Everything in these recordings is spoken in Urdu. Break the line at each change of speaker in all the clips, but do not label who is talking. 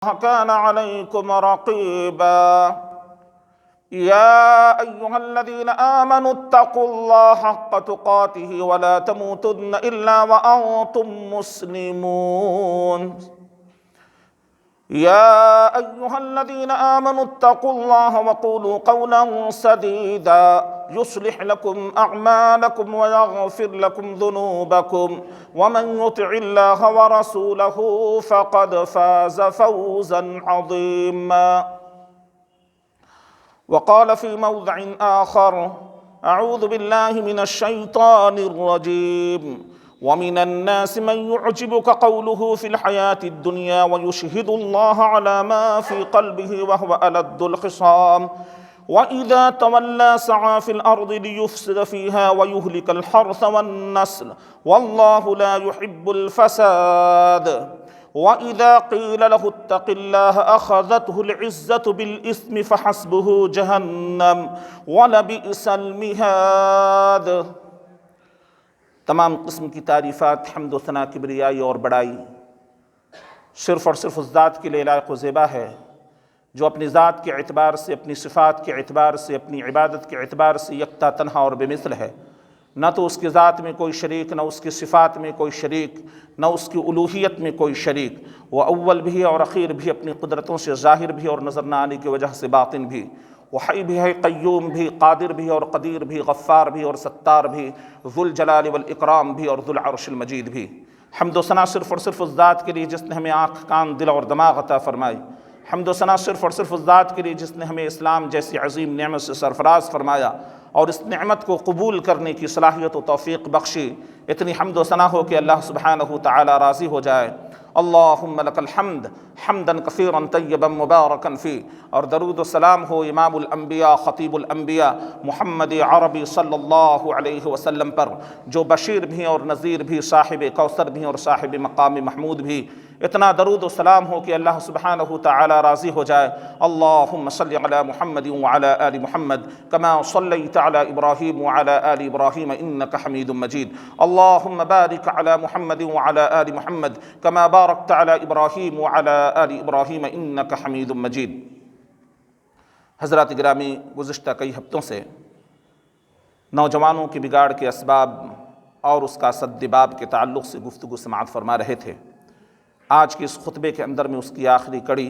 كان عليكم رقيبا يا أيها الذين آمنوا اتقوا الله حق تقاته ولا تموتن إلا وأنتم مسلمون يا أيها الذين آمنوا اتقوا الله وقولوا قولا سديدا يصلح لكم أعمالكم ويغفر لكم ذنوبكم ومن يطع الله ورسوله فقد فاز فوزا عظيما. وقال في موضع آخر: أعوذ بالله من الشيطان الرجيم ومن الناس من يعجبك قوله في الحياة الدنيا ويشهد الله على ما في قلبه وهو ألد الخصام وإذا تولى سعى في الأرض ليفسد فيها ويهلك الحرث والنسل والله لا يحب الفساد وإذا قيل له اتق الله أخذته العزة بالإثم فحسبه جهنم ولبئس المهاد۔ تمام قسم کی تعریفات، حمد و ثنا، کبریائی اور بڑائی صرف اور صرف اس ذات کے لیے لائق و زیبا ہے جو اپنی ذات کے اعتبار سے، اپنی صفات کے اعتبار سے، اپنی عبادت کے اعتبار سے یکتا تنہا اور بے مثل ہے۔ نہ تو اس کی ذات میں کوئی شریک، نہ اس کی صفات میں کوئی شریک، نہ اس کی الوہیت میں کوئی شریک۔ وہ اول بھی اور اخیر بھی، اپنی قدرتوں سے ظاہر بھی اور نظر نہ آنے کی وجہ سے باطن بھی۔ وہ حی بھی ہے، قیوم بھی، قادر بھی اور قدیر بھی، غفار بھی اور ستار بھی، ذو الجلال والاکرام بھی اور ذو العرش المجید بھی۔ حمد و ثنا صرف اور صرف اس ذات کے لیے جس نے ہمیں آنکھ، کان، دل اور دماغ عطا فرمائی۔ حمد و ثنا صرف اور صرف اس ذات کے لیے جس نے ہمیں اسلام جیسی عظیم نعمت سے سرفراز فرمایا اور اس نعمت کو قبول کرنے کی صلاحیت و توفیق بخشی۔ اتنی حمد و ثنا ہو کہ اللہ سبحانہ تعالی راضی ہو جائے۔ اللہم لک الحمد حمدا کثیرا طیبا مبارکا فی۔ اور درود و سلام ہو امام الانبیاء، خطیب الانبیاء محمد عربی صلی اللہ علیہ وسلم پر، جو بشیر بھی اور نذیر بھی، صاحب کوثر بھی اور صاحب مقام محمود بھی۔ اتنا درود و سلام ہو کہ اللہ سبحانہ تعالی راضی ہو جائے۔ اللہم صلی علی محمد وعلی آل محمد کما صلیت علی ابراہیم وعلی آل ابراہیم انک حمید مجید۔ اللہم بارک علی محمد وعلی آل محمد کما بارکت علی ابراہیم وعلی آل ابراہیم انک حمید مجید۔ حضرات گرامی، گزشتہ کئی ہفتوں سے نوجوانوں کے بگاڑ کے اسباب اور اس کا سدباب کے تعلق سے گفتگو سماعت فرما رہے تھے۔ آج کے اس خطبے کے اندر میں اس کی آخری کڑی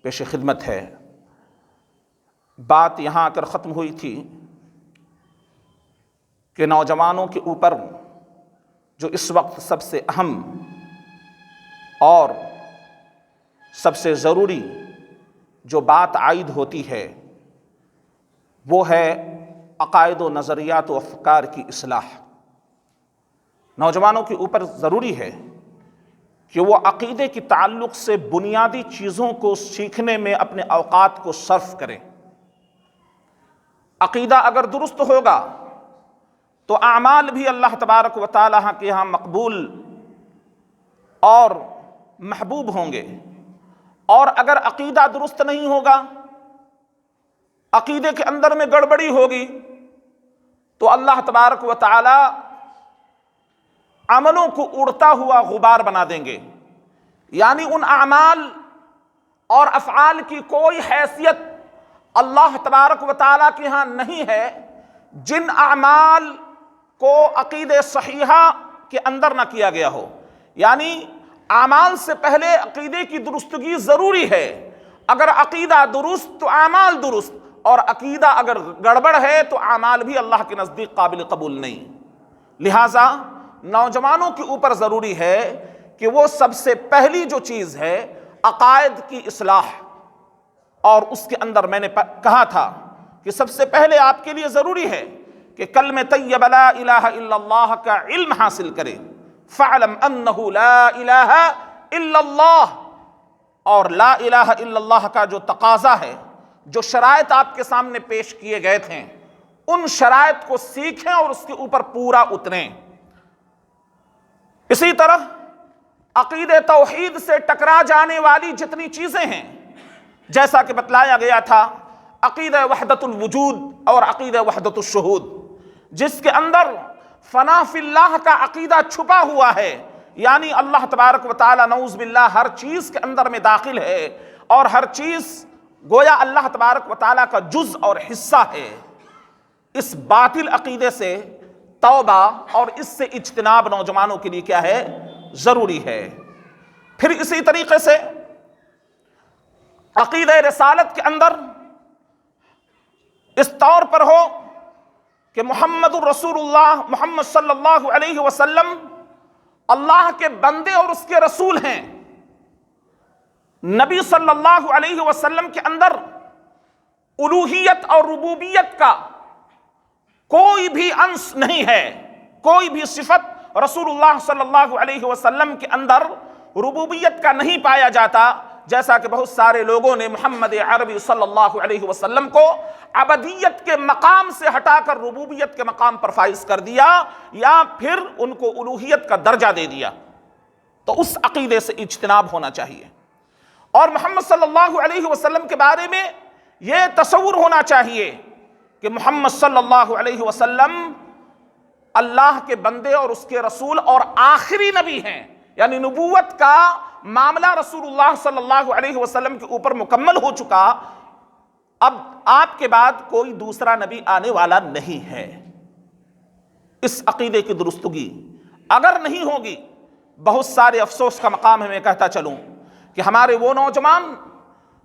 پیش خدمت ہے۔ بات یہاں آ کر ختم ہوئی تھی کہ نوجوانوں کے اوپر جو اس وقت سب سے اہم اور سب سے ضروری جو بات عائد ہوتی ہے وہ ہے عقائد و نظریات و افکار کی اصلاح۔ نوجوانوں کے اوپر ضروری ہے کہ وہ عقیدے کی تعلق سے بنیادی چیزوں کو سیکھنے میں اپنے اوقات کو صرف کریں۔ عقیدہ اگر درست ہوگا تو اعمال بھی اللہ تبارک و تعالیٰ کے یہاں مقبول اور محبوب ہوں گے، اور اگر عقیدہ درست نہیں ہوگا، عقیدے کے اندر میں گڑبڑی ہوگی، تو اللہ تبارک و تعالیٰ عملوں کو اڑتا ہوا غبار بنا دیں گے۔ یعنی ان اعمال اور افعال کی کوئی حیثیت اللہ تبارک و تعالیٰ کے ہاں نہیں ہے جن اعمال کو عقیدہ صحیحہ کے اندر نہ کیا گیا ہو۔ یعنی اعمال سے پہلے عقیدے کی درستگی ضروری ہے۔ اگر عقیدہ درست تو اعمال درست، اور عقیدہ اگر گڑبڑ ہے تو اعمال بھی اللہ کے نزدیک قابل قبول نہیں۔ لہٰذا نوجوانوں کے اوپر ضروری ہے کہ وہ سب سے پہلی جو چیز ہے عقائد کی اصلاح، اور اس کے اندر میں نے کہا تھا کہ سب سے پہلے آپ کے لیے ضروری ہے کہ کلمہ طیب لا الہ الا اللہ کا علم حاصل کرے۔ فَاعْلَمْ أَنَّهُ لَا إِلَٰهَ إِلَّا اللَّهُ۔ اور لا الہ الا اللہ کا جو تقاضا ہے، جو شرائط آپ کے سامنے پیش کیے گئے تھے، ان شرائط کو سیکھیں اور اس کے اوپر پورا اتریں۔ اسی طرح عقید توحید سے ٹکرا جانے والی جتنی چیزیں ہیں، جیسا کہ بتلایا گیا تھا عقیدہ وحدت الوجود اور عقیدہ وحدت الشہود، جس کے اندر فنا فی اللہ کا عقیدہ چھپا ہوا ہے یعنی اللہ تبارک و تعالیٰ نعوذ باللہ ہر چیز کے اندر میں داخل ہے اور ہر چیز گویا اللہ تبارک و تعالیٰ کا جز اور حصہ ہے۔ اس باطل عقیدے سے توبہ اور اس سے اجتناب نوجوانوں کے لیے کیا ہے؟ ضروری ہے۔ پھر اسی طریقے سے عقیدہ رسالت کے اندر اس طور پر ہو کہ محمد الرسول اللہ، محمد صلی اللہ علیہ وسلم اللہ کے بندے اور اس کے رسول ہیں۔ نبی صلی اللہ علیہ وسلم کے اندر الوہیت اور ربوبیت کا کوئی بھی انس نہیں ہے، کوئی بھی صفت رسول اللہ صلی اللہ علیہ وسلم کے اندر ربوبیت کا نہیں پایا جاتا، جیسا کہ بہت سارے لوگوں نے محمد عربی صلی اللہ علیہ وسلم کو عبدیت کے مقام سے ہٹا کر ربوبیت کے مقام پر فائز کر دیا یا پھر ان کو الوہیت کا درجہ دے دیا۔ تو اس عقیدے سے اجتناب ہونا چاہیے، اور محمد صلی اللہ علیہ وسلم کے بارے میں یہ تصور ہونا چاہیے کہ محمد صلی اللہ علیہ وسلم اللہ کے بندے اور اس کے رسول اور آخری نبی ہیں، یعنی نبوت کا معاملہ رسول اللہ صلی اللہ علیہ وسلم کے اوپر مکمل ہو چکا، اب آپ کے بعد کوئی دوسرا نبی آنے والا نہیں ہے۔ اس عقیدے کی درستگی اگر نہیں ہوگی، بہت سارے افسوس کا مقام ہے، میں کہتا چلوں کہ ہمارے وہ نوجوان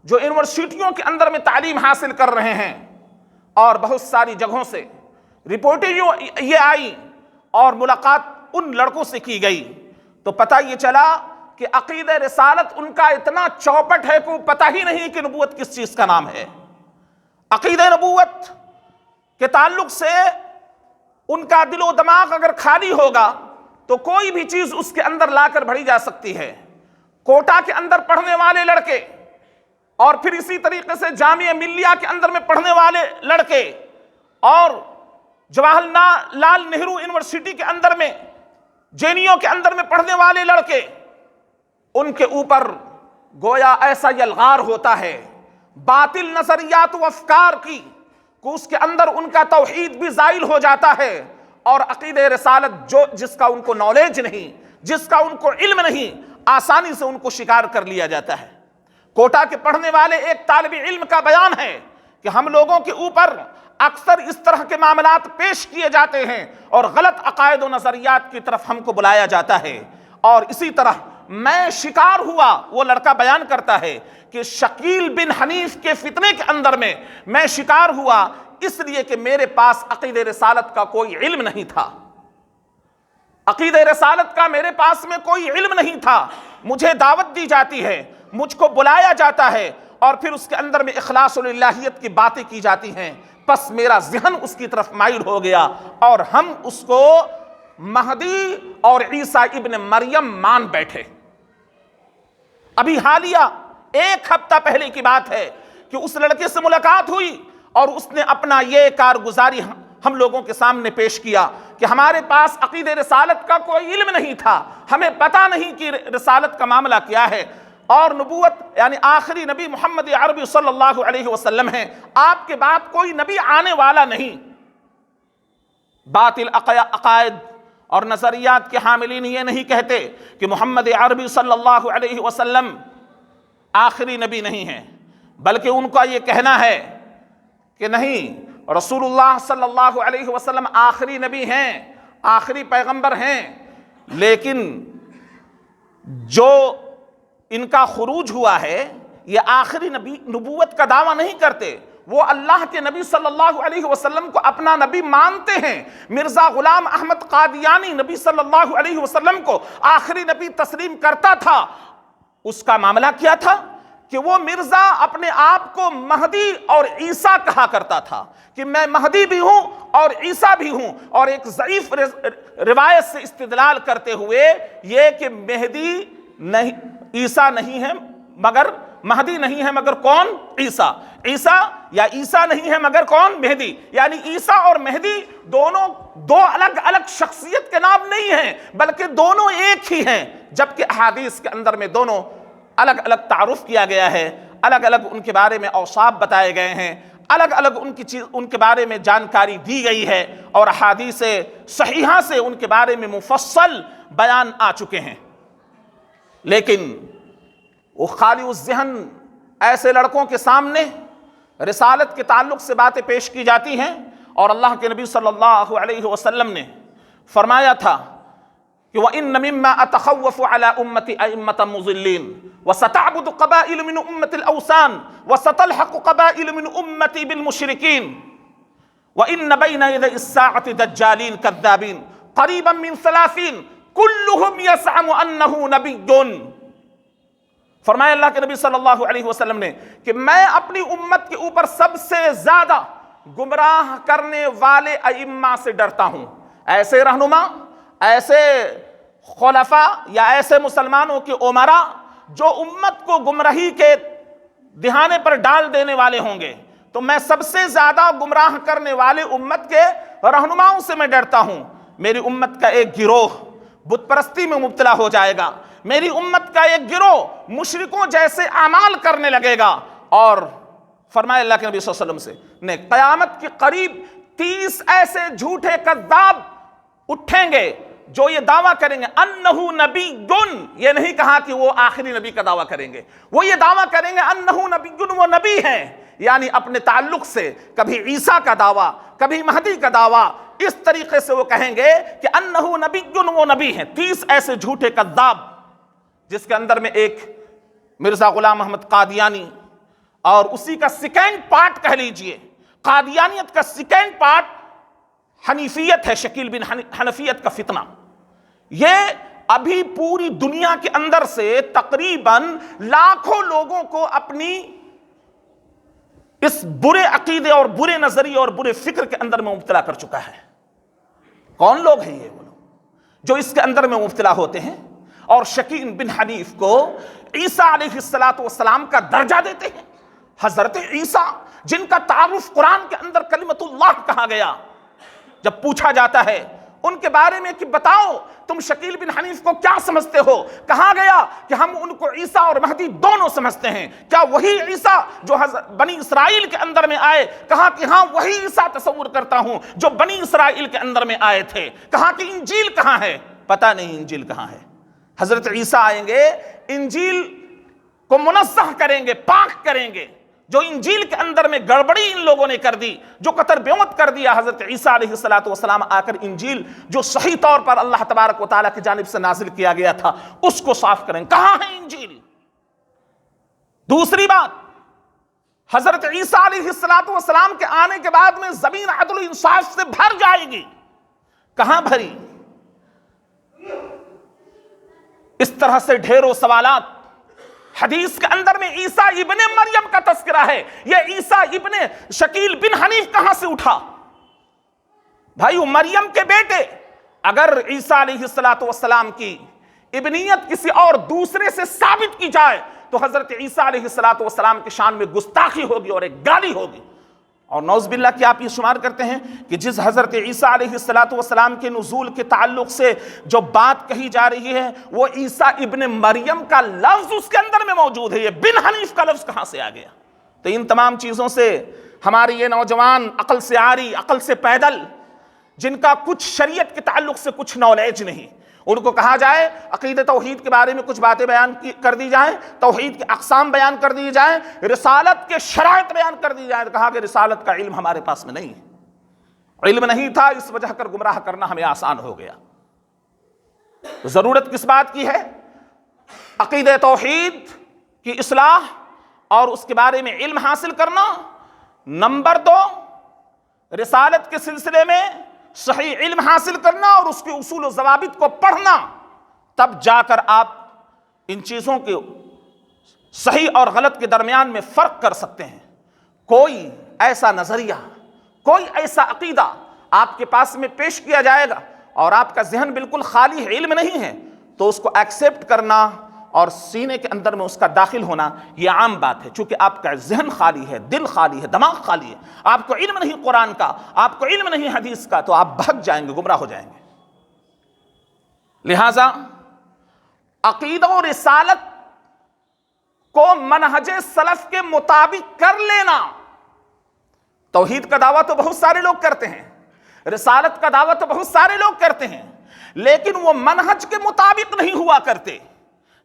جو یونیورسٹیوں کے اندر میں تعلیم حاصل کر رہے ہیں اور بہت ساری جگہوں سے رپورٹیں یہ آئی اور ملاقات ان لڑکوں سے کی گئی تو پتہ یہ چلا کہ عقیدہ رسالت ان کا اتنا چوپٹ ہے کہ پتہ ہی نہیں کہ نبوت کس چیز کا نام ہے۔ عقیدہ نبوت کے تعلق سے ان کا دل و دماغ اگر خالی ہوگا تو کوئی بھی چیز اس کے اندر لا کر بھری جا سکتی ہے۔ کوٹا کے اندر پڑھنے والے لڑکے اور پھر اسی طریقے سے جامعہ ملیہ کے اندر میں پڑھنے والے لڑکے اور جواہر لال نہرو یونیورسٹی کے اندر میں، جے این یو کے اندر میں پڑھنے والے لڑکے، ان کے اوپر گویا ایسا یلغار ہوتا ہے باطل نظریات و افکار کی کہ اس کے اندر ان کا توحید بھی زائل ہو جاتا ہے، اور عقیدہ رسالت جس کا ان کو نالج نہیں، جس کا ان کو علم نہیں، آسانی سے ان کو شکار کر لیا جاتا ہے۔ کوٹا کے پڑھنے والے ایک طالب علم کا بیان ہے کہ ہم لوگوں کے اوپر اکثر اس طرح کے معاملات پیش کیے جاتے ہیں اور غلط عقائد و نظریات کی طرف ہم کو بلایا جاتا ہے، اور اسی طرح میں شکار ہوا، وہ لڑکا بیان کرتا ہے کہ شکیل بن حنیف کے فتنے کے اندر میں شکار ہوا اس لیے کہ میرے پاس عقیدہ رسالت کا کوئی علم نہیں تھا، عقیدہ رسالت کا میرے پاس میں کوئی علم نہیں تھا۔ مجھے دعوت دی جاتی ہے، مجھ کو بلایا جاتا ہے، اور پھر اس کے اندر میں اخلاص الالہیت کی باتیں کی جاتی ہیں، پس میرا ذہن اس کی طرف مائل ہو گیا اور ہم اس کو مہدی اور عیسیٰ ابن مریم مان بیٹھے۔ ابھی حالیہ ایک ہفتہ پہلے کی بات ہے کہ اس لڑکے سے ملاقات ہوئی اور اس نے اپنا یہ کارگزاری ہم لوگوں کے سامنے پیش کیا کہ ہمارے پاس عقیدہ رسالت کا کوئی علم نہیں تھا، ہمیں پتہ نہیں کہ رسالت کا معاملہ کیا ہے، اور نبوت یعنی آخری نبی محمد عربی صلی اللہ علیہ وسلم ہیں، آپ کے بعد کوئی نبی آنے والا نہیں۔ باطل عقائد اور نظریات کے حاملین یہ نہیں کہتے کہ محمد عربی صلی اللہ علیہ وسلم آخری نبی نہیں ہیں، بلکہ ان کا یہ کہنا ہے کہ نہیں، رسول اللہ صلی اللہ علیہ وسلم آخری نبی ہیں، آخری پیغمبر ہیں، لیکن جو ان کا خروج ہوا ہے یہ آخری نبوت کا دعویٰ نہیں کرتے، وہ اللہ کے نبی صلی اللہ علیہ وسلم کو اپنا نبی مانتے ہیں۔ مرزا غلام احمد قادیانی نبی صلی اللہ علیہ وسلم کو آخری نبی تسلیم کرتا تھا۔ اس کا معاملہ کیا تھا کہ وہ مرزا اپنے آپ کو مہدی اور عیسیٰ کہا کرتا تھا کہ میں مہدی بھی ہوں اور عیسیٰ بھی ہوں، اور ایک ضعیف روایت سے استدلال کرتے ہوئے یہ کہ مہدی نہیں، عیسیٰ نہیں ہے مگر مہدی نہیں ہے مگر کون؟ عیسیٰ، عیسیٰ یا عیسیٰ نہیں ہے مگر کون؟ مہدی، یعنی عیسیٰ اور مہدی دونوں دو الگ الگ شخصیت کے نام نہیں ہیں بلکہ دونوں ایک ہی ہیں، جبکہ احادیث کے اندر میں دونوں الگ الگ تعارف کیا گیا ہے، الگ الگ ان کے بارے میں اوصاف بتائے گئے ہیں۔ الگ الگ ان کے بارے میں جانکاری دی گئی ہے، اور احادیث صحیحہ سے ان کے بارے میں مفصل بیان آ چکے ہیں۔ لیکن وہ خالی اس ذہن ایسے لڑکوں کے سامنے رسالت کے تعلق سے باتیں پیش کی جاتی ہیں، اور اللہ کے نبی صلی اللہ علیہ وسلم نے فرمایا تھا کہ وَإِنَّ مِمَّا أَتَخَوَّفُ عَلَىٰ أُمَّتِ أَئِمَّةً مُضِلِّينَ وَسَتَعْبُدُ قَبَائِلُ مِنْ أُمَّةِ الْأَوْثَانِ وَسَتَلْحَقُ قَبَائِلُ مِنْ أُمَّتِي بِالْمُشْرِكِينَ وَإِنَّ بَيْنَ يَدَيِ السَّاعَةِ دَجَّالِينَ كَذَّابِينَ قَرِيبًا مِنْ 30 كُلُّهُمْ يَزْعُمُ أَنَّهُ نَبِيٌّ۔ فرمایا اللہ کے نبی صلی اللہ علیہ وسلم نے کہ میں اپنی امت کے اوپر سب سے زیادہ گمراہ کرنے والے ائمہ سے ڈرتا ہوں، ایسے رہنما، ایسے خلفاء یا ایسے مسلمانوں کے امراء جو امت کو گمراہی کے دہانے پر ڈال دینے والے ہوں گے، تو میں سب سے زیادہ گمراہ کرنے والے امت کے رہنماؤں سے میں ڈرتا ہوں۔ میری امت کا ایک گروہ بت پرستی میں مبتلا ہو جائے گا، میری امت کا ایک گروہ مشرکوں جیسے اعمال کرنے لگے گا، اور فرمایا اللہ کے نبی صلی اللہ علیہ وسلم سے نے قیامت کے قریب 30 ایسے جھوٹے کذاب اٹھیں گے جو یہ دعویٰ کریں گے انہو نبی، یہ نہیں کہا کہ وہ آخری نبی کا دعویٰ کریں گے، وہ یہ دعویٰ کریں گے انہو نبی، وہ نبی ہیں، یعنی اپنے تعلق سے کبھی عیسیٰ کا دعویٰ، کبھی مہدی کا دعویٰ، اس طریقے سے وہ کہیں گے کہ انہو نبی، وہ نبی ہیں۔ 30 ایسے جھوٹے کذاب، جس کے اندر میں ایک مرزا غلام محمد قادیانی، اور اسی کا سیکنڈ پارٹ کہہ لیجئے، قادیانیت کا سیکنڈ پارٹ حنیفیت ہے، شکیل بن حنفیت کا فتنہ۔ یہ ابھی پوری دنیا کے اندر سے تقریباً لاکھوں لوگوں کو اپنی اس برے عقیدے اور برے نظریے اور برے فکر کے اندر میں مبتلا کر چکا ہے۔ کون لوگ ہیں یہ وہ لوگ جو اس کے اندر میں مبتلا ہوتے ہیں اور شکیل بن حنیف کو عیسیٰ علیہ السلام کا درجہ دیتے ہیں؟ حضرت عیسیٰ جن کا تعارف قرآن کے اندر کلمت اللہ کہا گیا، جب پوچھا جاتا ہے ان کے بارے میں کہ بتاؤ تم شکیل بن حنیف کو کیا سمجھتے ہو، کہا گیا کہ ہم ان کو عیسیٰ اور مہدی دونوں سمجھتے ہیں۔ کیا وہی عیسیٰ جو بنی اسرائیل کے اندر میں آئے؟ کہا کہ ہاں وہی عیسیٰ تصور کرتا ہوں جو بنی اسرائیل کے اندر میں آئے تھے۔ کہا کہ انجیل کہاں ہے؟ پتہ نہیں انجیل کہاں ہے۔ حضرت عیسیٰ آئیں گے، انجیل کو منزہ کریں گے، پاک کریں گے۔ جو انجیل کے اندر میں گڑبڑی ان لوگوں نے کر دی، جو قطر بیوت کر دیا، حضرت عیسیٰ علیہ السلام آ کر انجیل جو صحیح طور پر اللہ تبارک و تعالیٰ کی جانب سے نازل کیا گیا تھا اس کو صاف کریں۔ کہاں ہے انجیل؟ دوسری بات، حضرت عیسیٰ علیہ السلام کے آنے کے بعد میں زمین عدل و انصاف سے بھر جائے گی، کہاں بھری؟ اس طرح سے ڈھیروں سوالات۔ حدیث کے اندر میں عیسیٰ ابن مریم کا تذکرہ ہے، یہ عیسیٰ ابن شکیل بن حنیف کہاں سے اٹھا؟ بھائی وہ مریم کے بیٹے، اگر عیسیٰ علیہ السلام کی ابنیت کسی اور دوسرے سے ثابت کی جائے تو حضرت عیسیٰ علیہ السلام کے شان میں گستاخی ہوگی اور ایک گالی ہوگی۔ اور نعوذ باللہ کہ آپ یہ شمار کرتے ہیں کہ جس حضرت عیسیٰ علیہ السلام کے نزول کے تعلق سے جو بات کہی جا رہی ہے وہ عیسیٰ ابن مریم کا لفظ اس کے اندر میں موجود ہے، یہ بن حنیف کا لفظ کہاں سے آ گیا؟ تو ان تمام چیزوں سے ہماری یہ نوجوان عقل سے عاری، عقل سے پیدل، جن کا کچھ شریعت کے تعلق سے کچھ نالج نہیں، ان کو کہا جائے عقیدہ توحید کے بارے میں کچھ باتیں بیان کر دی جائیں، توحید کے اقسام بیان کر دی جائیں، رسالت کے شرائط بیان کر دی جائیں، تو کہا کہ رسالت کا علم ہمارے پاس میں نہیں ہے، علم نہیں تھا، اس وجہ کر گمراہ کرنا ہمیں آسان ہو گیا۔ ضرورت کس بات کی ہے؟ عقیدہ توحید کی اصلاح اور اس کے بارے میں علم حاصل کرنا۔ نمبر 2، رسالت کے سلسلے میں صحیح علم حاصل کرنا اور اس کے اصول و ضوابط کو پڑھنا، تب جا کر آپ ان چیزوں کے صحیح اور غلط کے درمیان میں فرق کر سکتے ہیں۔ کوئی ایسا نظریہ، کوئی ایسا عقیدہ آپ کے پاس میں پیش کیا جائے گا اور آپ کا ذہن بالکل خالی ہے، علم نہیں ہے، تو اس کو ایکسیپٹ کرنا اور سینے کے اندر میں اس کا داخل ہونا یہ عام بات ہے۔ چونکہ آپ کا ذہن خالی ہے، دل خالی ہے، دماغ خالی ہے، آپ کو علم نہیں قرآن کا، آپ کو علم نہیں حدیث کا، تو آپ بھگ جائیں گے، گمراہ ہو جائیں گے۔ لہٰذا عقیدہ و رسالت کو منہج سلف کے مطابق کر لینا، توحید کا دعویٰ تو بہت سارے لوگ کرتے ہیں، رسالت کا دعویٰ تو بہت سارے لوگ کرتے ہیں، لیکن وہ منہج کے مطابق نہیں ہوا کرتے،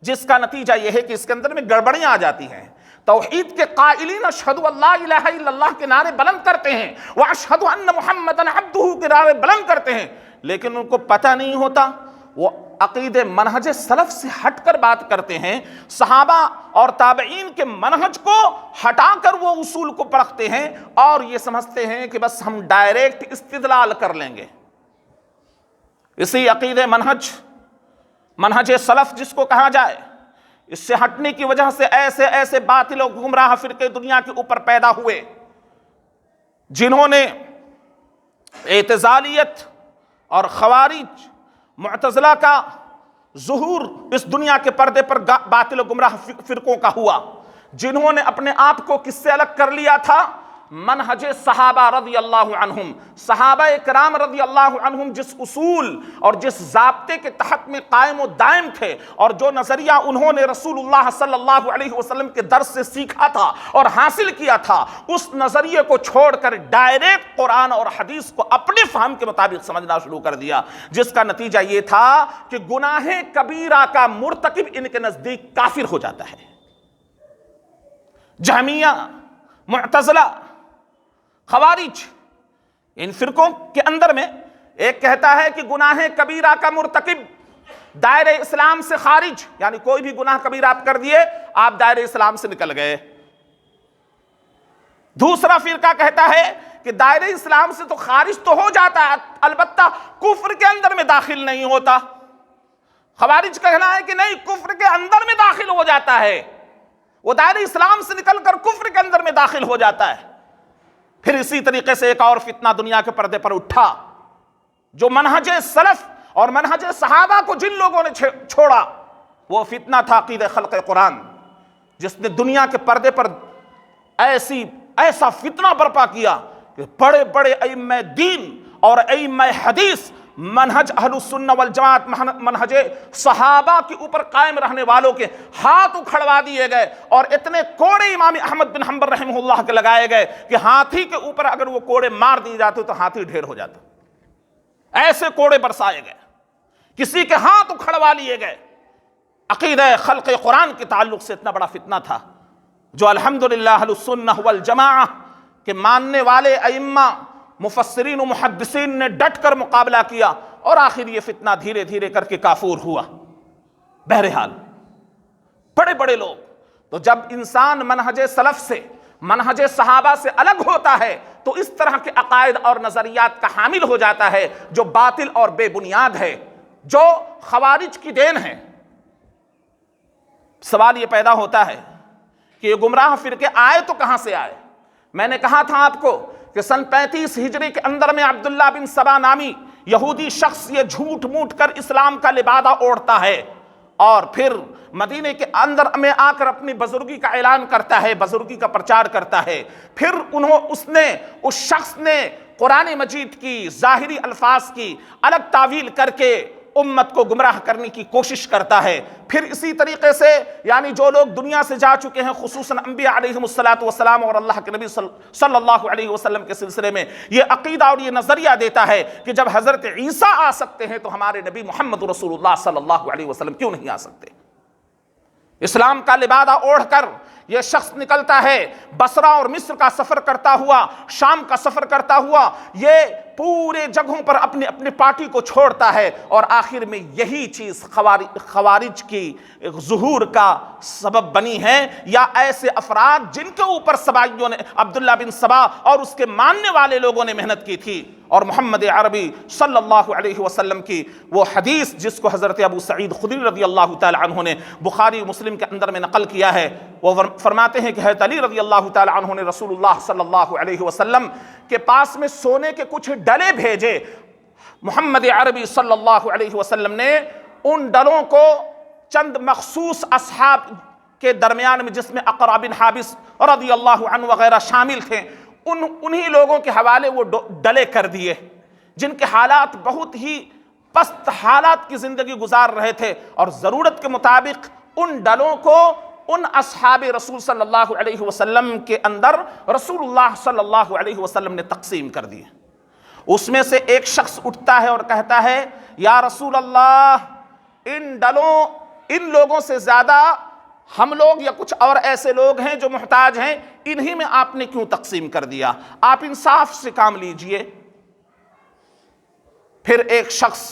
جس کا نتیجہ یہ ہے کہ اس کے اندر میں گڑبڑیاں آ جاتی ہیں۔ توحید کے قائلین اشہد ان لا الہ الا اللہ کے نعرے بلند کرتے ہیں، واشہد ان محمدًا عبدہ کے نعرے بلند کرتے ہیں، لیکن ان کو پتہ نہیں ہوتا، وہ عقیدے منہج سلف سے ہٹ کر بات کرتے ہیں، صحابہ اور تابعین کے منہج کو ہٹا کر وہ اصول کو پرکھتے ہیں اور یہ سمجھتے ہیں کہ بس ہم ڈائریکٹ استدلال کر لیں گے۔ اسی عقیدے منہج سلف جس کو کہا جائے، اس سے ہٹنے کی وجہ سے ایسے ایسے باطل و گمراہ فرقے دنیا کے اوپر پیدا ہوئے، جنہوں نے اعتزالیت اور خوارج معتزلہ کا ظہور اس دنیا کے پردے پر باطل و گمراہ فرقوں کا ہوا، جنہوں نے اپنے آپ کو کس سے الگ کر لیا تھا؟ منہج صحابہ رضی اللہ عنہم، صحابہ کرام رضی اللہ عنہم جس اصول اور جس ضابطے کے تحت میں قائم و دائم تھے، اور جو نظریہ انہوں نے رسول اللہ صلی اللہ علیہ وسلم کے درس سے سیکھا تھا اور حاصل کیا تھا، اس نظریے کو چھوڑ کر ڈائریکٹ قرآن اور حدیث کو اپنے فہم کے مطابق سمجھنا شروع کر دیا، جس کا نتیجہ یہ تھا کہ گناہ کبیرہ کا مرتکب ان کے نزدیک کافر ہو جاتا ہے۔ جہمیہ، معتزلہ، خوارج، ان فرقوں کے اندر میں ایک کہتا ہے کہ گناہ کبیرہ کا مرتکب دائرہ اسلام سے خارج، یعنی کوئی بھی گناہ کبیرہ آپ کر دیے آپ دائرہ اسلام سے نکل گئے۔ دوسرا فرقہ کہتا ہے کہ دائرہ اسلام سے تو خارج تو ہو جاتا ہے، البتہ کفر کے اندر میں داخل نہیں ہوتا۔ خوارج کا کہنا ہے کہ نہیں، کفر کے اندر میں داخل ہو جاتا ہے، وہ دائرہ اسلام سے نکل کر کفر کے اندر میں داخل ہو جاتا ہے۔ پھر اسی طریقے سے ایک اور فتنہ دنیا کے پردے پر اٹھا، جو منہج سلف اور منہج صحابہ کو جن لوگوں نے چھوڑا، وہ فتنہ تھا عقید خلق قرآن، جس نے دنیا کے پردے پر ایسا فتنہ برپا کیا کہ بڑے بڑے ائمہ دین اور ائمہ حدیث منہج اہل السنہ والجماعت، منہج صحابہ کے اوپر قائم رہنے والوں کے ہاتھ اکھڑوا دیے گئے، اور اتنے کوڑے امام احمد بن حنبل رحمہ اللہ کے لگائے گئے کہ ہاتھی کے اوپر اگر وہ کوڑے مار دیے جاتے تو ہاتھی ڈھیر ہو جاتا، ایسے کوڑے برسائے گئے، کسی کے ہاتھ اکھڑوا لیے گئے۔ عقیدہ خلق قرآن کے تعلق سے اتنا بڑا فتنہ تھا، جو الحمدللہ اہل السنہ والجماعہ کے ماننے والے ائمہ، مفسرین و محدثین نے ڈٹ کر مقابلہ کیا، اور آخر یہ فتنہ دھیرے دھیرے کر کے کافور ہوا۔ بہرحال بڑے بڑے لوگ، تو جب انسان منہج سلف سے، منہج صحابہ سے الگ ہوتا ہے تو اس طرح کے عقائد اور نظریات کا حامل ہو جاتا ہے جو باطل اور بے بنیاد ہے، جو خوارج کی دین ہے۔ سوال یہ پیدا ہوتا ہے کہ یہ گمراہ فرقے آئے تو کہاں سے آئے؟ میں نے کہا تھا آپ کو کہ سن 35 ہجری کے اندر میں عبداللہ بن سبا نامی یہودی شخص یہ جھوٹ موٹ کر اسلام کا لبادہ اوڑھتا ہے، اور پھر مدینے کے اندر میں آ کر اپنی بزرگی کا اعلان کرتا ہے، بزرگی کا پرچار کرتا ہے۔ پھر اس شخص نے قرآن مجید کی ظاہری الفاظ کی الگ تعویل کر کے امت کو گمراہ کرنے کی کوشش کرتا ہے۔ پھر اسی طریقے سے یعنی جو لوگ دنیا سے جا چکے ہیں، خصوصاً انبیاء علیہم السلام اور اللہ کے نبی صلی اللہ علیہ وسلم کے سلسلے میں یہ عقیدہ اور یہ نظریہ دیتا ہے کہ جب حضرت عیسیٰ آ سکتے ہیں تو ہمارے نبی محمد رسول اللہ صلی اللہ علیہ وسلم کیوں نہیں آ سکتے؟ اسلام کا لبادہ اوڑھ کر یہ شخص نکلتا ہے، بصرہ اور مصر کا سفر کرتا ہوا، شام کا سفر کرتا ہوا، یہ پورے جگہوں پر اپنے پارٹی کو چھوڑتا ہے، اور آخر میں یہی چیز خوارج کی ظہور کا سبب بنی ہے، یا ایسے افراد جن کے اوپر سبائیوں نے، عبداللہ بن سبا اور اس کے ماننے والے لوگوں نے محنت کی تھی، اور محمد عربی صلی اللہ علیہ وسلم کی وہ حدیث جس کو حضرت ابو سعید خدری رضی اللہ تعالی عنہ نے بخاری و مسلم کے اندر میں نقل کیا ہے، وہ فرماتے ہیں کہ حضرت علی رضی اللہ تعالی عنہ نے رسول اللہ صلی اللہ علیہ وسلم کے پاس میں سونے کے کچھ ڈلے بھیجے۔ محمد عربی صلی اللہ علیہ وسلم نے ان ڈلوں کو چند مخصوص اصحاب کے درمیان میں، جس میں اقرع بن حابس رضی اللہ عنہ وغیرہ شامل تھے، انہی لوگوں کے حوالے وہ ڈلے کر دیے، جن کے حالات بہت ہی پست حالات کی زندگی گزار رہے تھے، اور ضرورت کے مطابق ان ڈلوں کو ان اصحاب رسول صلی اللہ علیہ وسلم کے اندر رسول اللہ صلی اللہ علیہ وسلم نے تقسیم کر دی۔ اس میں سے ایک شخص اٹھتا ہے اور کہتا ہے یا رسول اللہ، ان لوگوں سے زیادہ ہم لوگ یا کچھ اور ایسے لوگ ہیں جو محتاج ہیں، انہی میں آپ نے کیوں تقسیم کر دیا؟ آپ انصاف سے کام لیجئے۔ پھر ایک شخص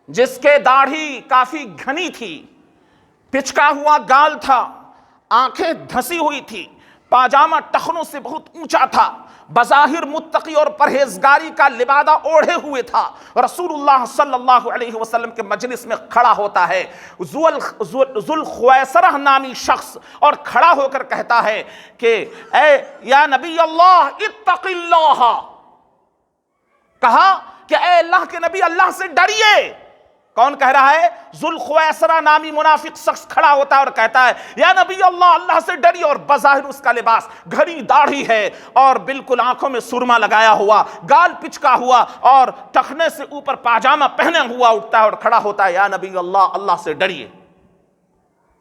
جس کے داڑھی کافی گھنی تھی، پچکا ہوا گال تھا، آنکھیں دھسی ہوئی تھی، پاجامہ ٹخنوں سے بہت اونچا تھا، بظاہر متقی اور پرہیزگاری کا لبادہ اوڑھے ہوئے تھا، رسول اللہ صلی اللہ علیہ وسلم کے مجلس میں کھڑا ہوتا ہے ذوالخویسرہ نامی شخص، اور کھڑا ہو کر کہتا ہے کہ اے یا نبی اللہ اتق اللہ، کہا کہ اے اللہ کے نبی، اللہ سے ڈریے۔ کون کہہ رہا ہے؟ ذوالخویسرہ نامی منافق شخص کھڑا ہوتا ہے اور کہتا ہے یا نبی اللہ، اللہ سے ڈریے، اور بظاہر اس کا لباس گھنی داڑھی ہے اور بالکل آنکھوں میں سرما لگایا ہوا، گال پچکا ہوا اور ٹخنے سے اوپر پاجامہ پہنے ہوا اٹھتا ہے اور کھڑا ہوتا ہے یا نبی اللہ، اللہ سے ڈریے۔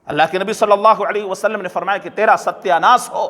اللہ کے نبی صلی اللہ علیہ وسلم نے فرمایا کہ تیرا ستیہ ناس ہو،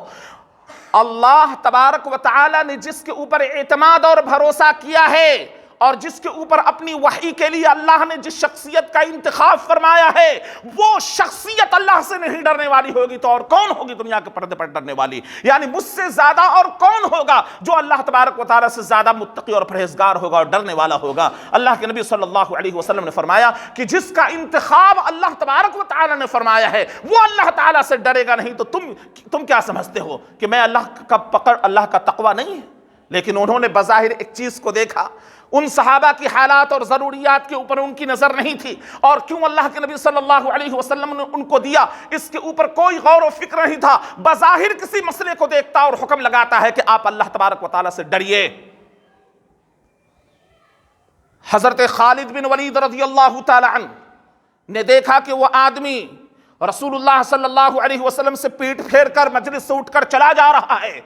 اللہ تبارک و تعالی نے جس کے اوپر اعتماد اور بھروسہ کیا ہے، اور جس کے اوپر اپنی وحی کے لیے اللہ نے جس شخصیت کا انتخاب فرمایا ہے، وہ شخصیت اللہ سے نہیں ڈرنے والی ہوگی تو اور کون ہوگی دنیا کے پردے پر ڈرنے والی؟ یعنی مجھ سے زیادہ اور کون ہوگا جو اللہ تبارک و تعالیٰ سے زیادہ متقی اور پرہیزگار ہوگا اور ڈرنے والا ہوگا؟ اللہ کے نبی صلی اللہ علیہ وسلم نے فرمایا کہ جس کا انتخاب اللہ تبارک و تعالیٰ نے فرمایا ہے وہ اللہ تعالیٰ سے ڈرے گا نہیں، تو تم کیا سمجھتے ہو کہ میں اللہ کا پکڑ، اللہ کا تقوی نہیں ہے؟ لیکن انہوں نے بظاہر ایک چیز کو دیکھا، ان صحابہ کی حالات اور ضروریات کے اوپر ان کی نظر نہیں تھی، اور کیوں اللہ کے نبی صلی اللہ علیہ وسلم نے ان کو دیا اس کے اوپر کوئی غور و فکر نہیں تھا۔ بظاہر کسی مسئلے کو دیکھتا اور حکم لگاتا ہے کہ آپ اللہ تبارک و تعالیٰ سے ڈریے۔ حضرت خالد بن ولید رضی اللہ تعالی عنہ نے دیکھا کہ وہ آدمی رسول اللہ صلی اللہ علیہ وسلم سے پیٹ پھیر کر مجلس سے اٹھ کر چلا جا رہا ہے،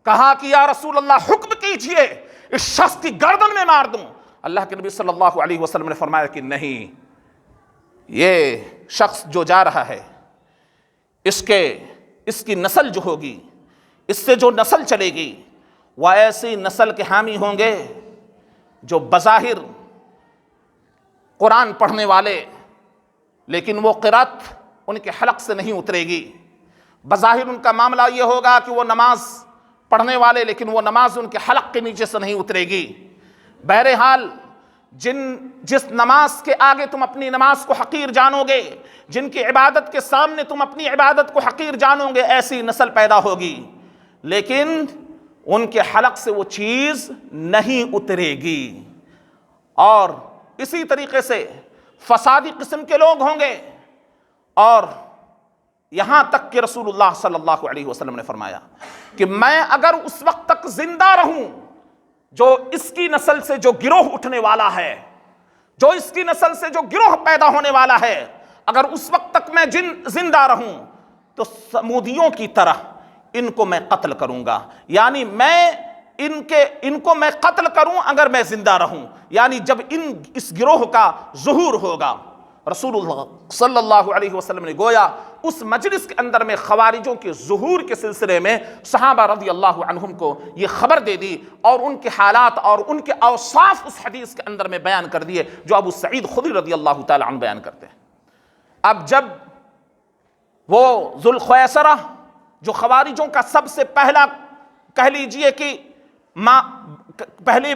کہا کہ یا رسول اللہ حکم کیجئے، اس شخص کی گردن میں مار دوں۔ اللہ کے نبی صلی اللہ علیہ وسلم نے فرمایا کہ نہیں، یہ شخص جو جا رہا ہے اس کی نسل جو ہوگی، اس سے جو نسل چلے گی، وہ ایسی نسل کے حامی ہوں گے جو بظاہر قرآن پڑھنے والے، لیکن وہ قرات ان کے حلق سے نہیں اترے گی۔ بظاہر ان کا معاملہ یہ ہوگا کہ وہ نماز پڑھنے والے، لیکن وہ نماز ان کے حلق کے نیچے سے نہیں اترے گی۔ بہرحال جس نماز کے آگے تم اپنی نماز کو حقیر جانو گے، جن کی عبادت کے سامنے تم اپنی عبادت کو حقیر جانو گے، ایسی نسل پیدا ہوگی، لیکن ان کے حلق سے وہ چیز نہیں اترے گی۔ اور اسی طریقے سے فسادی قسم کے لوگ ہوں گے، اور یہاں تک کہ رسول اللہ صلی اللہ علیہ وسلم نے فرمایا کہ میں اگر اس وقت تک زندہ رہوں، جو اس کی نسل سے جو گروہ اٹھنے والا ہے، جو اس کی نسل سے جو گروہ پیدا ہونے والا ہے، اگر اس وقت تک میں زندہ رہوں تو سمودیوں کی طرح ان کو میں قتل کروں گا، یعنی میں ان کو میں قتل کروں اگر میں زندہ رہوں، یعنی جب اس گروہ کا ظہور ہوگا۔ رسول اللہ صلی اللہ علیہ وسلم نے گویا اس مجلس کے اندر میں خوارجوں کے ظہور کے سلسلے میں صحابہ رضی اللہ عنہم کو یہ خبر دے دی، اور ان کے حالات اور ان کے اوصاف اس حدیث کے اندر میں بیان کر دیے جو ابو سعید خدری رضی اللہ تعالی عنہ بیان کرتے ہیں۔ اب جب وہ ذوالخویسرہ جو خوارجوں کا سب سے پہلا کہہ لیجئے کہ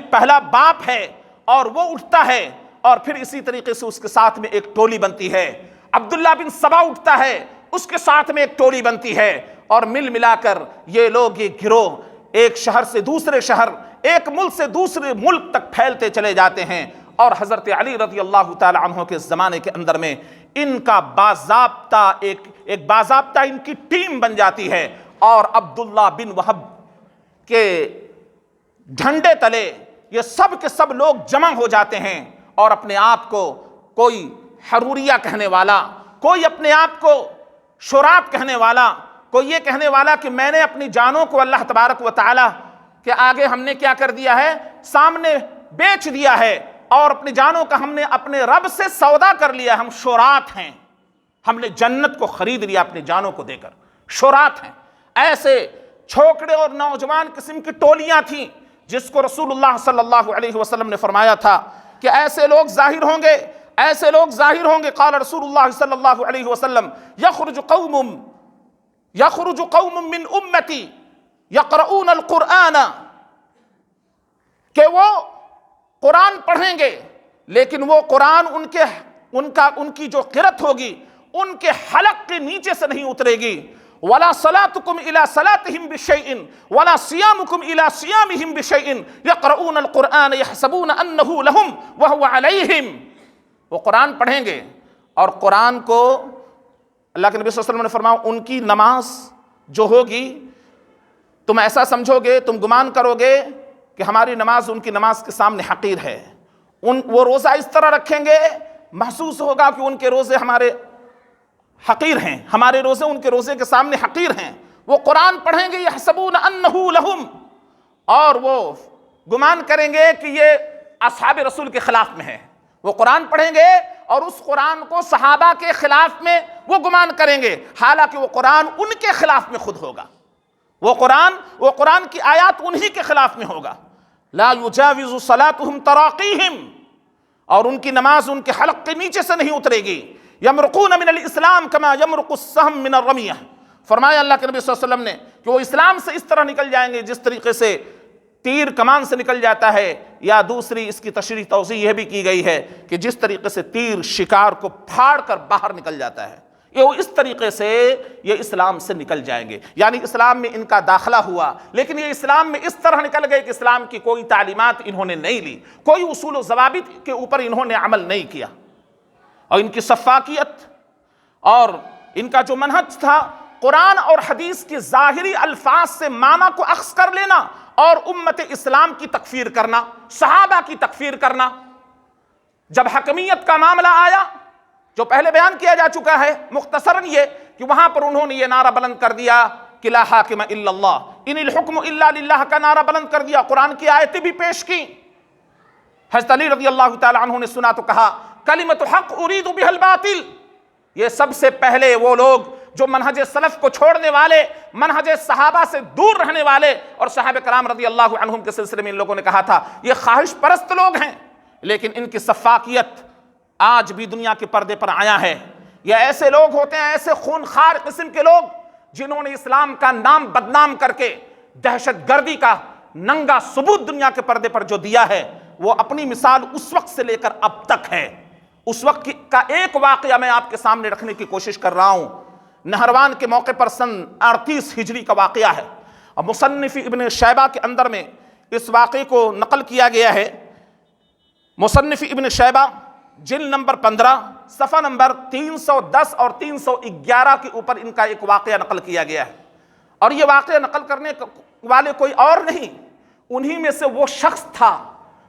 پہلا باپ ہے، اور وہ اٹھتا ہے، اور پھر اسی طریقے سے اس کے ساتھ میں ایک ٹولی بنتی ہے، عبداللہ بن سبا اٹھتا ہے، اس کے ساتھ میں ایک ٹولی بنتی ہے، اور ملا کر یہ لوگ، یہ گروہ ایک شہر سے دوسرے شہر، ایک ملک سے دوسرے ملک تک پھیلتے چلے جاتے ہیں، اور حضرت علی رضی اللہ تعالی عنہ کے زمانے کے اندر میں ان کا ایک باضابطہ ان کی ٹیم بن جاتی ہے، اور عبداللہ بن وہب کے جھنڈے تلے یہ سب کے سب لوگ جمع ہو جاتے ہیں، اور اپنے آپ کو کوئی حروریہ کہنے والا، کوئی اپنے آپ کو شراب کہنے والا، کوئی یہ کہنے والا کہ میں نے اپنی جانوں کو اللہ تبارک و تعالی کے آگے ہم نے کیا کر دیا ہے، سامنے بیچ دیا ہے، اور اپنی جانوں کا ہم نے اپنے رب سے سودا کر لیا، ہم شرات ہیں، ہم نے جنت کو خرید لیا اپنی جانوں کو دے کر. شورات ہیں، ایسے چھوکڑے اور نوجوان قسم کی ٹولیاں تھیں جس کو رسول اللہ صلی اللہ علیہ وسلم نے فرمایا تھا کہ ایسے لوگ ظاہر ہوں گے، ایسے لوگ ظاہر ہوں گے. قال رسول اللہ صلی اللہ علیہ وسلم یخرج قوم من امتی یقرؤون القرآن، کہ وہ قرآن پڑھیں گے لیکن وہ قرآن ان کی جو قرأت ہوگی ان کے حلق کے نیچے سے نہیں اترے گی. وَلَا صَلَاتُكُمْ إِلَىٰ صَلَاتِهِمْ بِشَيْءٍ وَلَا صِيَامُكُمْ إِلَىٰ صِيَامِهِمْ بِشَيْءٍ يَقْرَؤُونَ الْقُرْآنَ يَحْسَبُونَ أَنَّهُ لَهُمْ وَهُوَ عَلَيْهِمْ. وہ قرآن پڑھیں گے اور قرآن کو اللہ کے نبی صلی اللہ علیہ وسلم نے فرمایا ان کی نماز جو ہوگی تم ایسا سمجھو گے، تم گمان کرو گے کہ ہماری نماز ان کی نماز کے سامنے حقیر ہے. وہ روزہ اس طرح رکھیں گے محسوس ہوگا کہ ان کے روزے ہمارے حقیر ہیں، ہمارے روزے ان کے روزے کے سامنے حقیر ہیں. وہ قرآن پڑھیں گے یحسبون انہ لہم، اور وہ گمان کریں گے کہ یہ اصحاب رسول کے خلاف میں ہے. وہ قرآن پڑھیں گے اور اس قرآن کو صحابہ کے خلاف میں وہ گمان کریں گے، حالانکہ وہ قرآن ان کے خلاف میں خود ہوگا. وہ قرآن کی آیات انہی کے خلاف میں ہوگا. لا یجاوز صلاتهم تراقیہم، اور ان کی نماز ان کے حلق کے نیچے سے نہیں اترے گی. یمرقون من الاسلام کما یمرق السهم من الرمیہ، فرمایا اللہ کے نبی صلی اللہ علیہ وسلم نے کہ وہ اسلام سے اس طرح نکل جائیں گے جس طریقے سے تیر کمان سے نکل جاتا ہے، یا دوسری اس کی تشریح توضیح یہ بھی کی گئی ہے کہ جس طریقے سے تیر شکار کو پھاڑ کر باہر نکل جاتا ہے، یہ اس طریقے سے یہ اسلام سے نکل جائیں گے. یعنی اسلام میں ان کا داخلہ ہوا لیکن یہ اسلام میں اس طرح نکل گئے کہ اسلام کی کوئی تعلیمات انہوں نے نہیں لی، کوئی اصول و ضوابط کے اوپر انہوں نے عمل نہیں کیا. اور ان کی سفاکیت اور ان کا جو منہج تھا قرآن اور حدیث کی ظاہری الفاظ سے معنی کو اخذ کر لینا اور امت اسلام کی تکفیر کرنا، صحابہ کی تکفیر کرنا. جب حکمیت کا معاملہ آیا جو پہلے بیان کیا جا چکا ہے مختصراً یہ کہ وہاں پر انہوں نے یہ نعرہ بلند کر دیا کہ لا حاکم الا اللہ، ان الحکم الا للہ کا نعرہ بلند کر دیا. قرآن کی آیتیں بھی پیش کی. حضرت علی رضی اللہ تعالی عنہ نے سنا تو کہا کلمۃ حق ارید بها الباطل. یہ سب سے پہلے وہ لوگ جو منہج سلف کو چھوڑنے والے، منہج صحابہ سے دور رہنے والے، اور صحابہ کرام رضی اللہ عنہم کے سلسلے میں ان لوگوں نے کہا تھا یہ خواہش پرست لوگ ہیں، لیکن ان کی سفاکیت آج بھی دنیا کے پردے پر آیا ہے. یہ ایسے لوگ ہوتے ہیں، ایسے خونخوار قسم کے لوگ جنہوں نے اسلام کا نام بدنام کر کے دہشت گردی کا ننگا ثبوت دنیا کے پردے پر جو دیا ہے، وہ اپنی مثال اس وقت سے لے کر اب تک ہے. اس وقت کا ایک واقعہ میں آپ کے سامنے رکھنے کی کوشش کر رہا ہوں. نہروان کے موقع پر سن 38 ہجری کا واقعہ ہے، اور مصنف ابن شیبہ کے اندر میں اس واقعے کو نقل کیا گیا ہے. مصنف ابن شیبہ جلد نمبر 15 صفحہ نمبر 310 اور 311 کے اوپر ان کا ایک واقعہ نقل کیا گیا ہے. اور یہ واقعہ نقل کرنے والے کوئی اور نہیں، انہی میں سے وہ شخص تھا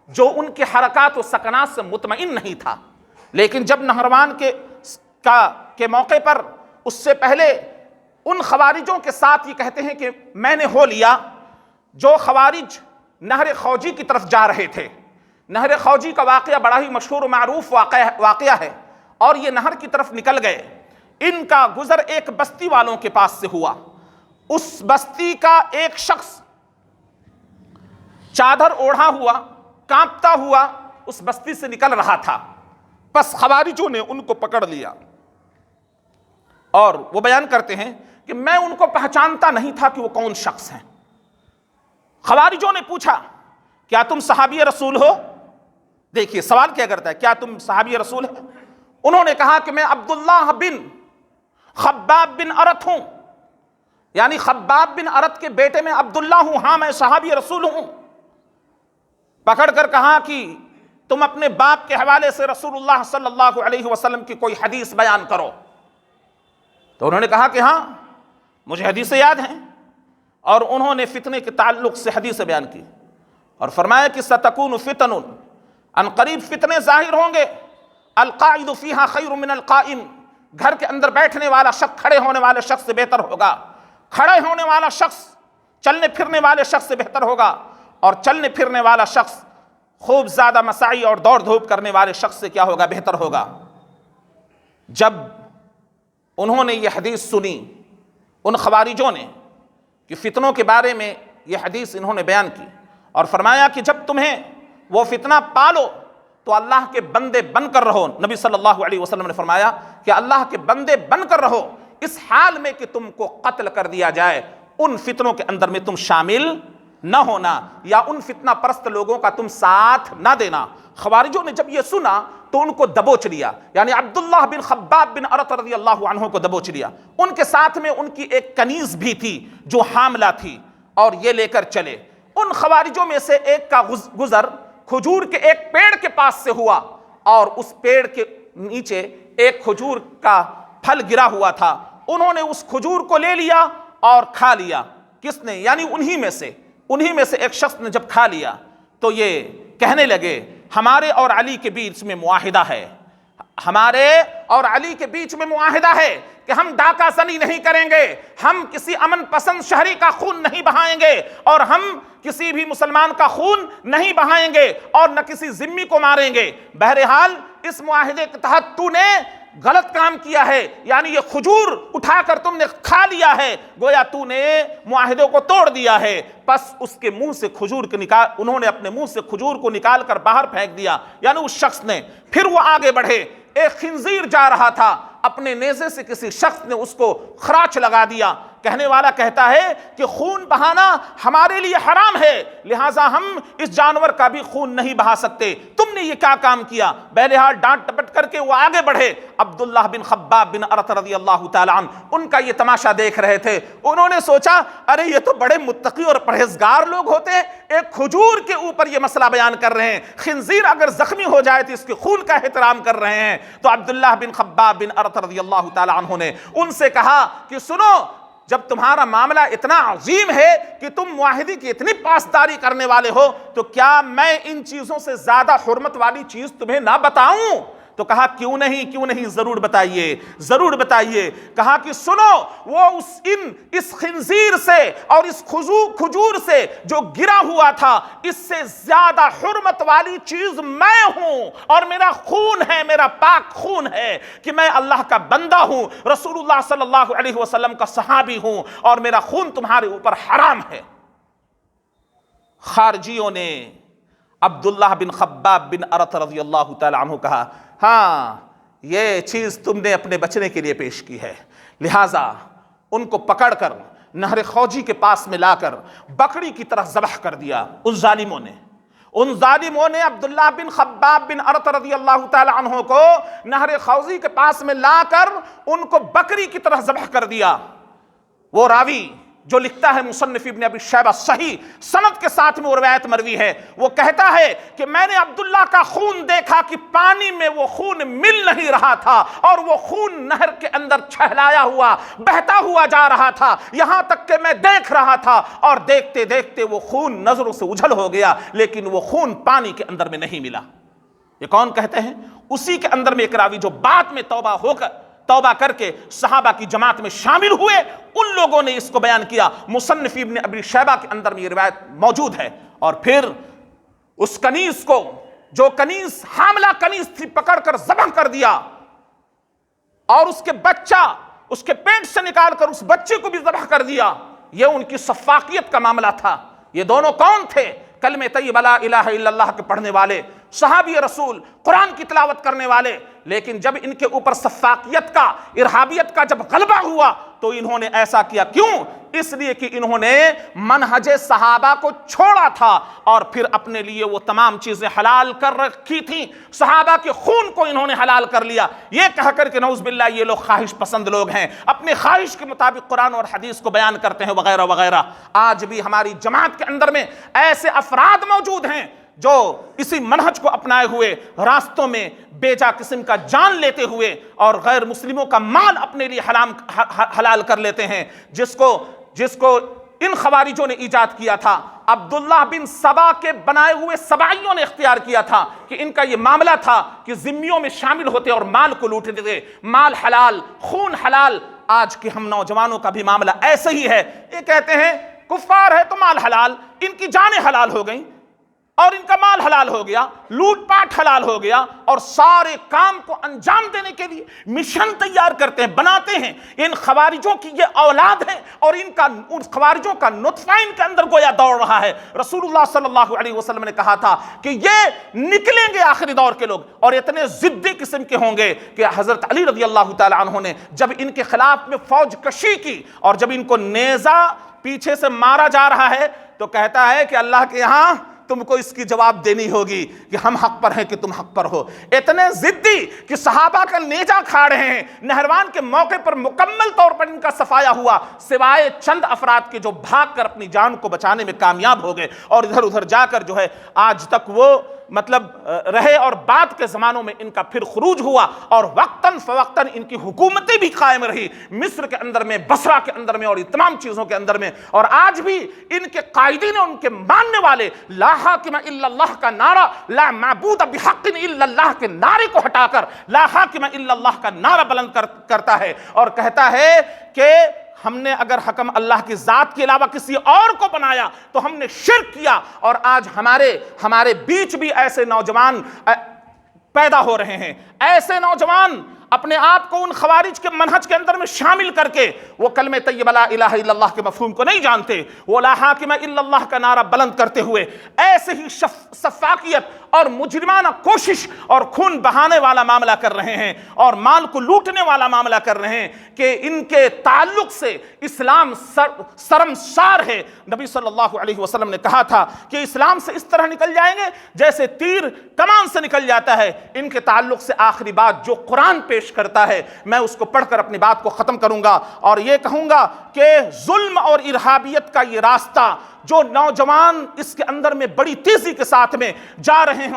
جو ان کے حرکات و سکنات سے مطمئن نہیں تھا. لیکن جب نہروان کے موقع پر اس سے پہلے ان خوارجوں کے ساتھ یہ کہتے ہیں کہ میں نے ہو لیا، جو خوارج نہر خوجی کی طرف جا رہے تھے. نہر خوجی کا واقعہ بڑا ہی مشہور و معروف واقعہ ہے، اور یہ نہر کی طرف نکل گئے. ان کا گزر ایک بستی والوں کے پاس سے ہوا. اس بستی کا ایک شخص چادر اوڑھا ہوا، کانپتا ہوا اس بستی سے نکل رہا تھا. پس خوارجوں نے ان کو پکڑ لیا، اور وہ بیان کرتے ہیں کہ میں ان کو پہچانتا نہیں تھا کہ وہ کون شخص ہیں. خوارجوں نے پوچھا کیا تم صحابی رسول ہو؟ دیکھیے سوال کیا کرتا ہے، کیا تم صحابی رسول ہیں؟ انہوں نے کہا کہ میں عبداللہ بن خباب بن ارت ہوں، یعنی خباب بن ارت کے بیٹے میں عبداللہ ہوں، ہاں میں صحابی رسول ہوں. پکڑ کر کہا کہ تم اپنے باپ کے حوالے سے رسول اللہ صلی اللہ علیہ وسلم کی کوئی حدیث بیان کرو. تو انہوں نے کہا کہ ہاں مجھے حدیثیں یاد ہیں، اور انہوں نے فتنے کے تعلق سے حدیثیں بیان کی اور فرمایا کہ ستکون فتن، ان قریب فتنے ظاہر ہوں گے، القاعد فیہا خیر من القائم، گھر کے اندر بیٹھنے والا شخص کھڑے ہونے والے شخص سے بہتر ہوگا، کھڑے ہونے والا شخص چلنے پھرنے والے شخص سے بہتر ہوگا، اور چلنے پھرنے والا شخص خوب زیادہ مساعی اور دوڑ دھوپ کرنے والے شخص سے کیا ہوگا؟ بہتر ہوگا. جب انہوں نے یہ حدیث سنی، ان خوارجوں نے، کہ فتنوں کے بارے میں یہ حدیث انہوں نے بیان کی اور فرمایا کہ جب تمہیں وہ فتنہ پالو تو اللہ کے بندے بن کر رہو۔ نبی صلی اللہ علیہ وسلم نے فرمایا کہ اللہ کے بندے بن کر رہو، اس حال میں کہ تم کو قتل کر دیا جائے ان فتنوں کے اندر میں تم شامل نہ ہونا، یا ان فتنہ پرست لوگوں کا تم ساتھ نہ دینا۔ خوارجوں نے جب یہ سنا تو ان کو دبوچ لیا، یعنی عبداللہ بن خباب بن ارت رضی اللہ عنہ کو دبوچ لیا۔ ان کے ساتھ میں ان کی ایک کنیز بھی تھی جو حاملہ تھی، اور یہ لے کر چلے۔ ان خوارجوں میں سے ایک کا گزر کھجور کے ایک پیڑ کے پاس سے ہوا، اور اس پیڑ کے نیچے ایک کھجور کا پھل گرا ہوا تھا، انہوں نے اس کھجور کو لے لیا اور کھا لیا۔ کس نے؟ یعنی انہی میں سے ایک شخص نے جب کھا لیا تو یہ کہنے لگے ہمارے اور علی کے بیچ میں معاہدہ ہے، ہمارے اور علی کے بیچ میں معاہدہ ہے کہ ہم ڈاکہ زنی نہیں کریں گے، ہم کسی امن پسند شہری کا خون نہیں بہائیں گے، اور ہم کسی بھی مسلمان کا خون نہیں بہائیں گے، اور نہ کسی ذمی کو ماریں گے۔ بہرحال اس معاہدے کے تحت تو نے غلط کام کیا ہے، یعنی یہ کھجور اٹھا کر تم نے کھا لیا ہے، گویا تو نے معاہدے کو توڑ دیا ہے۔ پس اس کے منہ سے انہوں نے اپنے منہ سے کھجور کو نکال کر باہر پھینک دیا، یعنی اس شخص نے۔ پھر وہ آگے بڑھے، ایک خنزیر جا رہا تھا، اپنے نیزے سے کسی شخص نے اس کو خراچ لگا دیا۔ کہنے والا کہتا ہے کہ خون بہانا ہمارے لیے حرام ہے، لہٰذا ہم اس جانور کا بھی خون نہیں بہا سکتے، تم نے یہ کیا کام کیا؟ بہرحال ڈانٹ ٹپٹ کر کے وہ آگے بڑھے۔ عبداللہ بن خباب بن ارت رضی اللہ تعالی عنہ ان کا یہ تماشا دیکھ رہے تھے۔ انہوں نے سوچا ارے یہ تو بڑے متقی اور پرہیزگار لوگ ہوتے ہیں، ایک کھجور کے اوپر یہ مسئلہ بیان کر رہے ہیں، خنزیر اگر زخمی ہو جائے تو اس کے خون کا احترام کر رہے ہیں۔ تو عبداللہ بن خباب بن ارت رضی اللہ تعالی عنہ نے ان سے کہا کہ سنو، جب تمہارا معاملہ اتنا عظیم ہے کہ تم معاہدے کی اتنی پاسداری کرنے والے ہو، تو کیا میں ان چیزوں سے زیادہ حرمت والی چیز تمہیں نہ بتاؤں؟ تو کہا کیوں نہیں، ضرور بتائیے۔ کہا کہ سنو، وہ اس خنزیر سے اور اس کھجور سے جو گرا ہوا تھا، اس سے زیادہ حرمت والی چیز میں ہوں، اور میرا خون ہے، میرا پاک خون ہے، کہ میں اللہ کا بندہ ہوں، رسول اللہ صلی اللہ علیہ وسلم کا صحابی ہوں، اور میرا خون تمہارے اوپر حرام ہے۔ خارجیوں نے عبداللہ بن خباب بن ارت رضی اللہ تعالی عنہ کہا ہاں یہ چیز تم نے اپنے بچنے کے لیے پیش کی ہے، لہٰذا ان کو پکڑ کر نہر خوجی کے پاس میں لا کر بکری کی طرح ذبح کر دیا۔ ان ظالموں نے عبداللہ بن خباب بن ارت رضی اللہ تعالی عنہ کو نہر خوجی کے پاس میں لا کر ان کو بکری کی طرح ذبح کر دیا۔ وہ راوی جو لکھتا ہے مصنف ابن ابی شیبہ صحیح سند کے ساتھ میں روایت مروی ہے، وہ کہتا ہے کہ میں نے عبداللہ کا خون دیکھا کہ پانی میں وہ خون مل نہیں رہا تھا، اور وہ خون نہر کے اندر چھہلایا ہوا بہتا ہوا جا رہا تھا، یہاں تک کہ میں دیکھ رہا تھا، اور دیکھتے دیکھتے وہ خون نظروں سے اجھل ہو گیا، لیکن وہ خون پانی کے اندر میں نہیں ملا۔ یہ کون کہتے ہیں؟ اسی کے اندر میں ایک راوی جو بعد میں توبہ کر کے صحابہ کی جماعت میں شامل ہوئے، ان لوگوں نے اس کو بیان کیا۔ مصنف ابن ابی شیبہ کے اندر میں یہ روایت موجود ہے۔ اور پھر اس کنیز کو، جو کنیز حاملہ کنیز تھی، پکڑ کر ذبح کر دیا، اور اس کے بچہ اس کے پیٹ سے نکال کر اس بچے کو بھی ذبح کر دیا۔ یہ ان کی سفاکیت کا معاملہ تھا۔ یہ دونوں کون تھے؟ کلمہ طیبہ لا الہ الا اللہ کے پڑھنے والے، صحابی رسول، قرآن کی تلاوت کرنے والے، لیکن جب ان کے اوپر سفاکیت کا، ارہابیت کا جب غلبہ ہوا تو انہوں نے ایسا کیا۔ کیوں؟ اس لیے کہ انہوں نے منہج صحابہ کو چھوڑا تھا، اور پھر اپنے لیے وہ تمام چیزیں حلال کر رکھی تھیں، صحابہ کے خون کو انہوں نے حلال کر لیا، یہ کہہ کر کہ نعوذ باللہ یہ لوگ خواہش پسند لوگ ہیں، اپنے خواہش کے مطابق قرآن اور حدیث کو بیان کرتے ہیں، وغیرہ وغیرہ۔ آج بھی ہماری جماعت کے اندر میں ایسے افراد موجود ہیں جو اسی منہج کو اپنائے ہوئے راستوں میں بیجا قسم کا جان لیتے ہوئے اور غیر مسلموں کا مال اپنے لیے حلال کر لیتے ہیں، جس کو ان خوارجوں نے ایجاد کیا تھا۔ عبداللہ بن سبا کے بنائے ہوئے سبائیوں نے اختیار کیا تھا کہ ان کا یہ معاملہ تھا کہ ذمیوں میں شامل ہوتے اور مال کو لوٹتے تھے، مال حلال، خون حلال۔ آج کے ہم نوجوانوں کا بھی معاملہ ایسے ہی ہے، یہ کہتے ہیں کفار ہے تو مال حلال، ان کی جانیں حلال ہو گئیں۔ اور ان کا مال حلال ہو گیا، لوٹ پاٹ حلال ہو گیا، اور سارے کام کو انجام دینے کے لیے مشن تیار کرتے ہیں، بناتے ہیں۔ ان خوارجوں کی یہ اولاد ہے، اور ان خوارجوں کا نطفہ ان کے اندر گویا دوڑ رہا ہے۔ رسول اللہ صلی اللہ علیہ وسلم نے کہا تھا کہ یہ نکلیں گے آخری دور کے لوگ، اور اتنے ضدی قسم کے ہوں گے کہ حضرت علی رضی اللہ تعالی عنہ نے جب ان کے خلاف میں فوج کشی کی، اور جب ان کو نیزہ پیچھے سے مارا جا رہا ہے، تو کہتا ہے کہ اللہ کے یہاں تم کو اس کی جواب دینی ہوگی کہ ہم حق پر ہیں کہ تم حق پر ہو۔ اتنے ضدی کہ صحابہ کا نیزہ کھا رہے ہیں۔ نہروان کے موقع پر مکمل طور پر ان کا صفایا ہوا، سوائے چند افراد کے جو بھاگ کر اپنی جان کو بچانے میں کامیاب ہو گئے، اور ادھر ادھر جا کر جو ہے آج تک وہ رہے، اور بعد کے زمانوں میں ان کا پھر خروج ہوا، اور وقتاً فوقتاً ان کی حکومتیں بھی قائم رہی، مصر کے اندر میں، بصرہ کے اندر میں، اور تمام چیزوں کے اندر میں۔ اور آج بھی ان کے قائدین اور ان کے ماننے والے لا حاکم الا اللہ کا نعرہ، لا معبود بحق الا اللہ کے نعرے کو ہٹا کر لا حاکم الا اللہ کا نعرہ بلند کرتا ہے، اور کہتا ہے کہ ہم نے اگر حکم اللہ کی ذات کے علاوہ کسی اور کو بنایا تو ہم نے شرک کیا۔ اور آج ہمارے بیچ بھی ایسے نوجوان پیدا ہو رہے ہیں، ایسے نوجوان اپنے آپ کو ان خوارج کے منہج کے اندر میں شامل کر کے وہ کلمہ طیبہ لا الہ الا اللہ کے مفہوم کو نہیں جانتے، وہ لا حاکم الا اللہ کا نعرہ بلند کرتے ہوئے ایسے ہی سفاکیت اور مجرمانہ کوشش اور خون بہانے والا معاملہ کر رہے ہیں، اور مال کو لوٹنے والا معاملہ کر رہے ہیں کہ ان کے تعلق سے اسلام شرمسار ہے۔ نبی صلی اللہ علیہ وسلم نے کہا تھا کہ اسلام سے اس طرح نکل جائیں گے جیسے تیر کمان سے نکل جاتا ہے۔ ان کے تعلق سے آخری بات جو قرآن پیش کرتا ہے، میں اس کو پڑھ کر اپنی بات کو ختم کروں گا، اور یہ کہوں گا کہ ظلم اور ارہابیت کا یہ راستہ جو نوجوان اس کے اندر میں بڑی تیزی کے ساتھ میں جا رہے ہیں،